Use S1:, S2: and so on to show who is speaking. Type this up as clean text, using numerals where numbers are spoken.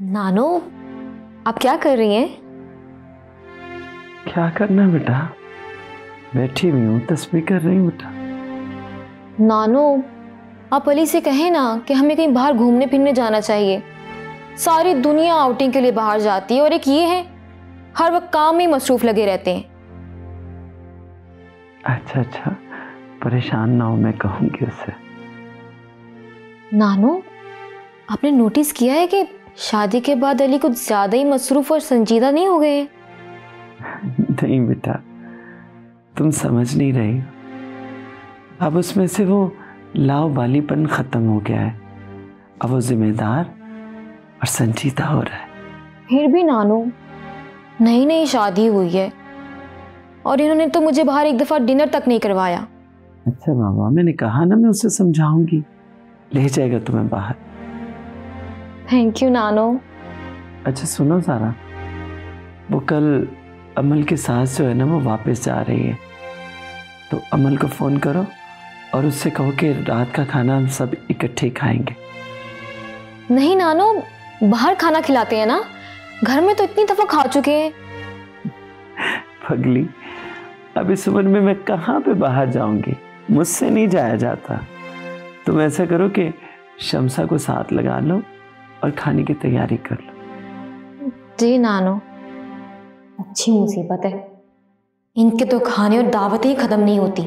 S1: नानो, आप क्या कर रही हैं?
S2: क्या करना बेटा, बैठी हुई हूँ, तस्वीर कर रही हूँ बेटा।
S1: नानो, आप अली से कहें ना कि हमें कहीं बाहर घूमने फिरने जाना चाहिए। सारी दुनिया आउटिंग के लिए बाहर जाती है और एक ये है हर वक्त काम में मसरूफ लगे रहते हैं।
S2: अच्छा, परेशान ना हो, मैं कहूँगी उससे।
S1: नानो, आपने नोटिस किया है कि शादी के बाद अली कुछ ज्यादा ही मसरूफ और संजीदा नहीं हो गए?
S2: नहीं बेटा, तुम समझ नहीं रही। अब उसमें से वो लावालिपन खत्म हो गया है। अब वो जिम्मेदार और संजीदा हो रहा है।
S1: फिर भी नानो, नई नई शादी हुई है और इन्होंने तो मुझे बाहर एक दफा डिनर तक नहीं करवाया।
S2: अच्छा बाबा, मैंने कहा ना मैं उसे समझाऊंगी, ले जाएगा तुम्हें बाहर।
S1: थैंक यू नानो।
S2: अच्छा सुनो सारा, वो कल अमल की सास जो है ना वो वापस जा रही है, तो अमल को फोन करो और उससे कहो कि रात का खाना हम सब इकट्ठे खाएंगे।
S1: नहीं नानो, बाहर खाना खिलाते हैं ना, घर में तो इतनी दफा खा चुके हैं।
S2: पगली, अब इस उम्र में मैं कहाँ पे बाहर जाऊंगी, मुझसे नहीं जाया जाता। तुम ऐसा करो कि शमसा को साथ लगा लो और खाने की तैयारी कर लो।
S1: जी नानो, अच्छी मुसीबत है, इनके तो खाने और दावतें ही खत्म नहीं होती।